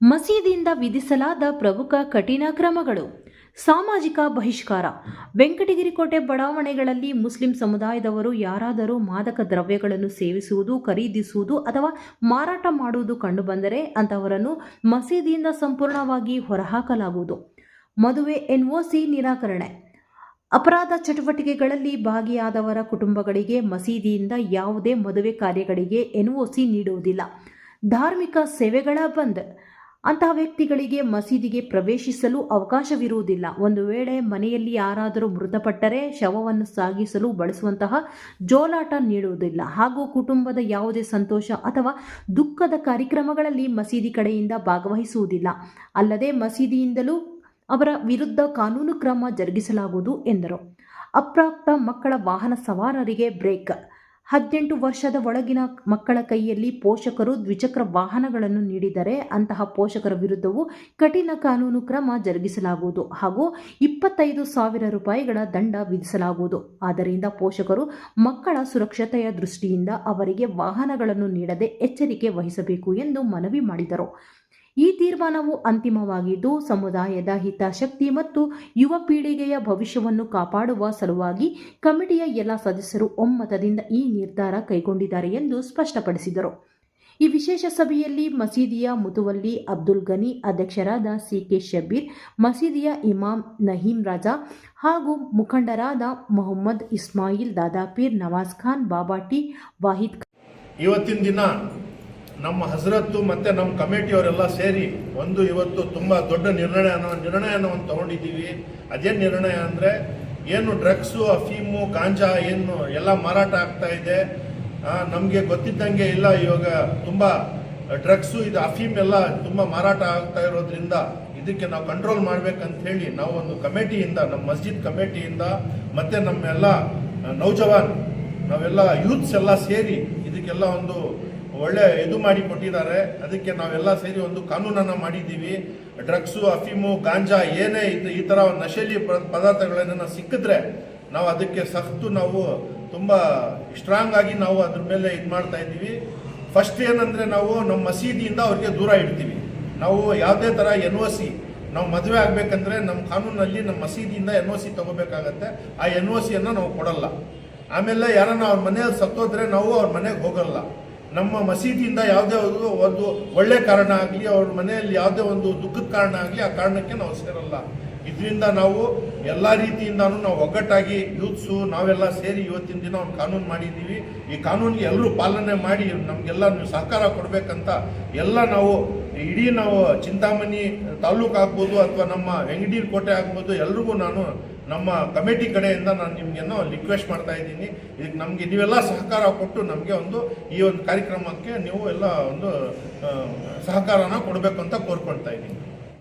ಮಸೀದಿಯಿಂದ ವಿಧಿಸಲಾದ ಪ್ರಮುಖ ಕಠಿಣ ಕ್ರಮಗಳು. ಸಾಮಾಜಿಕ ಬಹಿಷ್ಕಾರ. ವೆಂಕಟಗಿರಿ ಕೋಟೆ ಬಡಾವಣೆಗಳಲ್ಲಿ ಮುಸ್ಲಿಂ ಸಮುದಾಯದವರು ಯಾರಾದರೂ ಮಾದಕ ದ್ರವ್ಯಗಳನ್ನು ಸೇವಿಸುವುದು, ಖರೀದಿಸುವುದು ಅಥವಾ ಮಾರಾಟ ಮಾಡುವುದು ಕಂಡುಬಂದರೆ ಅಂತಹವರನ್ನು ಮಸೀದಿಯಿಂದ ಸಂಪೂರ್ಣವಾಗಿ ಹೊರಹಾಕಲಾಗುವುದು. ಮದುವೆ ಎನ್ಒಸಿ ನಿರಾಕರಣೆ. ಅಪರಾಧ ಚಟುವಟಿಕೆಗಳಲ್ಲಿ ಭಾಗಿಯಾದವರ ಕುಟುಂಬಗಳಿಗೆ ಮಸೀದಿಯಿಂದ ಯಾವುದೇ ಮದುವೆ ಕಾರ್ಯಗಳಿಗೆ ಎನ್ಒಸಿ ನೀಡುವುದಿಲ್ಲ. ಧಾರ್ಮಿಕ ಸೇವೆಗಳ ಬಂದ್. ಅಂತಹ ವ್ಯಕ್ತಿಗಳಿಗೆ ಮಸೀದಿಗೆ ಪ್ರವೇಶಿಸಲು ಅವಕಾಶವಿರುವುದಿಲ್ಲ. ಒಂದು ವೇಳೆ ಮನೆಯಲ್ಲಿ ಯಾರಾದರೂ ಮೃತಪಟ್ಟರೆ ಶವವನ್ನು ಸಾಗಿಸಲು ಬಳಸುವಂತಹ ಜೋಲಾಟ ನೀಡುವುದಿಲ್ಲ ಹಾಗೂ ಕುಟುಂಬದ ಯಾವುದೇ ಸಂತೋಷ ಅಥವಾ ದುಃಖದ ಕಾರ್ಯಕ್ರಮಗಳಲ್ಲಿ ಮಸೀದಿ ಕಡೆಯಿಂದ ಭಾಗವಹಿಸುವುದಿಲ್ಲ. ಅಲ್ಲದೆ ಮಸೀದಿಯಿಂದಲೂ ಅವರ ವಿರುದ್ಧ ಕಾನೂನು ಕ್ರಮ ಜರುಗಿಸಲಾಗುವುದು ಎಂದರು. ಅಪ್ರಾಪ್ತ ಮಕ್ಕಳ ವಾಹನ ಸವಾರರಿಗೆ ಬ್ರೇಕ್. 18 ವರ್ಷದ ಒಳಗಿನ ಮಕ್ಕಳ ಕೈಯಲ್ಲಿ ಪೋಷಕರು ದ್ವಿಚಕ್ರ ವಾಹನಗಳನ್ನು ನೀಡಿದರೆ ಅಂತಹ ಪೋಷಕರ ವಿರುದ್ಧವೂ ಕಠಿಣ ಕಾನೂನು ಕ್ರಮ ಜರುಗಿಸಲಾಗುವುದು ಹಾಗೂ 25,000 ರೂಪಾಯಿಗಳ ದಂಡ ವಿಧಿಸಲಾಗುವುದು. ಆದ್ದರಿಂದ ಪೋಷಕರು ಮಕ್ಕಳ ಸುರಕ್ಷತೆಯ ದೃಷ್ಟಿಯಿಂದ ಅವರಿಗೆ ವಾಹನಗಳನ್ನು ನೀಡದೆ ಎಚ್ಚರಿಕೆ ವಹಿಸಬೇಕು ಎಂದು ಮನವಿ ಮಾಡಿದರು. ಈ ತೀರ್ಮಾನವು ಅಂತಿಮವಾಗಿದ್ದು ಸಮುದಾಯದ ಹಿತಾಸಕ್ತಿ ಮತ್ತು ಯುವ ಪೀಳಿಗೆಯ ಭವಿಷ್ಯವನ್ನು ಕಾಪಾಡುವ ಸಲುವಾಗಿ ಕಮಿಟಿಯ ಎಲ್ಲ ಸದಸ್ಯರು ಒಮ್ಮತದಿಂದ ಈ ನಿರ್ಧಾರ ಕೈಗೊಂಡಿದ್ದಾರೆ ಎಂದು ಸ್ಪಷ್ಟಪಡಿಸಿದರು. ಈ ವಿಶೇಷ ಸಭೆಯಲ್ಲಿ ಮಸೀದಿಯ ಮುತುವಲ್ಲಿ ಅಬ್ದುಲ್ ಗನಿ, ಅಧ್ಯಕ್ಷರಾದ ಸಿಕೆ ಶಬೀರ್, ಮಸೀದಿಯ ಇಮಾಮ್ ನಹೀಂ ರಾಜಾ ಹಾಗೂ ಮುಖಂಡರಾದ ಮೊಹಮ್ಮದ್ ಇಸ್ಮಾಯಿಲ್, ದಾದಾಪೀರ್, ನವಾಜ್ ಖಾನ್, ಬಾಬಾಟಿ, ವಾಹಿದ್ ಖಾನ್. ಇವತ್ತಿನ ದಿನ ನಮ್ಮ ಹಜರತ್ತು ಮತ್ತು ನಮ್ಮ ಕಮಿಟಿಯವರೆಲ್ಲ ಸೇರಿ ಇವತ್ತು ತುಂಬ ದೊಡ್ಡ ನಿರ್ಣಯವನ್ನು ತಗೊಂಡಿದ್ದೀವಿ. ಅದೇ ನಿರ್ಣಯ ಅಂದರೆ ಏನು ಡ್ರಗ್ಸು, ಅಫೀಮು, ಗಾಂಜಾ ಏನು ಎಲ್ಲ ಮಾರಾಟ ಆಗ್ತಾ ಇದೆ, ನಮಗೆ ಗೊತ್ತಿದ್ದಂಗೆ ಇಲ್ಲ. ಇವಾಗ ತುಂಬ ಡ್ರಗ್ಸು, ಇದು ಅಫೀಮ್ ಎಲ್ಲ ತುಂಬ ಮಾರಾಟ ಆಗ್ತಾ ಇರೋದ್ರಿಂದ ಇದಕ್ಕೆ ನಾವು ಕಂಟ್ರೋಲ್ ಮಾಡ್ಬೇಕಂತ ಹೇಳಿ ನಾವು ಒಂದು ಕಮಿಟಿಯಿಂದ, ನಮ್ಮ ಮಸ್ಜಿದ್ ಕಮಿಟಿಯಿಂದ ಮತ್ತು ನಮ್ಮೆಲ್ಲ ನೌಜವಾನ್, ನಾವೆಲ್ಲ ಯೂತ್ಸ್ ಎಲ್ಲ ಸೇರಿ ಇದಕ್ಕೆಲ್ಲ ಒಂದು ಒಳ್ಳೆ ಮಾಡಿ ಕೊಟ್ಟಿದ್ದಾರೆ. ಅದಕ್ಕೆ ನಾವೆಲ್ಲ ಸೇರಿ ಒಂದು ಕಾನೂನನ್ನು ಮಾಡಿದ್ದೀವಿ. ಡ್ರಗ್ಸು, ಅಫೀಮು, ಗಾಂಜಾ ಏನೇ ಈ ಥರ ನಶೆಲಿ ಪದಾರ್ಥಗಳನ್ನ ಸಿಕ್ಕಿದ್ರೆ ನಾವು ಅದಕ್ಕೆ ನಾವು ತುಂಬ ಸ್ಟ್ರಾಂಗ್ ಆಗಿ ನಾವು ಅದ್ರ ಮೇಲೆ ಮಾಡ್ತಾ ಇದ್ದೀವಿ. ಫಸ್ಟ್ ಏನಂದರೆ ನಾವು ನಮ್ಮ ಮಸೀದಿಯಿಂದ ಅವ್ರಿಗೆ ದೂರ ಇಡ್ತೀವಿ. ನಾವು ಯಾವುದೇ ಥರ NOC ನಾವು ಮದುವೆ ಆಗಬೇಕಂದ್ರೆ ನಮ್ಮ ಕಾನೂನಲ್ಲಿ ನಮ್ಮ ಮಸೀದಿಯಿಂದ NOC ತಗೋಬೇಕಾಗತ್ತೆ. ಆ NOCಯನ್ನು ನಾವು ಕೊಡಲ್ಲ. ಆಮೇಲೆ ಯಾರನ್ನ ಅವ್ರ ಮನೆಯಲ್ಲಿ ಸತ್ತೋದ್ರೆ ನಾವು ಅವ್ರ ಮನೆಗೆ ಹೋಗಲ್ಲ. ನಮ್ಮ ಮಸೀದಿಯಿಂದ ಯಾವುದೇ ಒಂದು ಒಳ್ಳೆ ಕಾರಣ ಆಗಲಿ, ಅವ್ರ ಮನೆಯಲ್ಲಿ ಯಾವುದೇ ಒಂದು ದುಃಖದ ಕಾರಣ ಆಗಲಿ, ಆ ಕಾರಣಕ್ಕೆ ನಾವು ಸೇರಲ್ಲ. ಇದರಿಂದ ನಾವು ಎಲ್ಲ ರೀತಿಯಿಂದಾನು ನಾವು ಒಗ್ಗಟ್ಟಾಗಿ ಯೂತ್ಸು ನಾವೆಲ್ಲ ಸೇರಿ ಇವತ್ತಿನ ದಿನ ಒಂದು ಕಾನೂನು ಮಾಡಿದ್ದೀವಿ. ಈ ಕಾನೂನಿಗೆ ಎಲ್ಲರೂ ಪಾಲನೆ ಮಾಡಿ ನಮಗೆಲ್ಲ ನೀವು ಸಹಕಾರ ಕೊಡಬೇಕಂತ ಎಲ್ಲ ನಾವು ಇಡೀ ನಾವು ಚಿಂತಾಮಣಿ ತಾಲೂಕು ಆಗ್ಬೋದು ಅಥವಾ ನಮ್ಮ ವೆಂಕಟಗಿರಿ ಕೋಟೆ ಆಗ್ಬೋದು ಎಲ್ರಿಗೂ ನಾನು ನಮ್ಮ ಕಮಿಟಿ ಕಡೆಯಿಂದ ನಾನು ನಿಮಗೇನೋ ರಿಕ್ವೆಸ್ಟ್ ಮಾಡ್ತಾ ಇದ್ದೀನಿ. ಇದಕ್ಕೆ ನಮಗೆ ನೀವೆಲ್ಲ ಸಹಕಾರ ಕೊಟ್ಟು ನಮಗೆ ಈ ಒಂದು ಕಾರ್ಯಕ್ರಮಕ್ಕೆ ನೀವು ಎಲ್ಲ ಒಂದು ಸಹಕಾರನ ಕೊಡಬೇಕು ಅಂತ ಕೋರ್ಕೊಳ್ತಾ ಇದ್ದೀನಿ.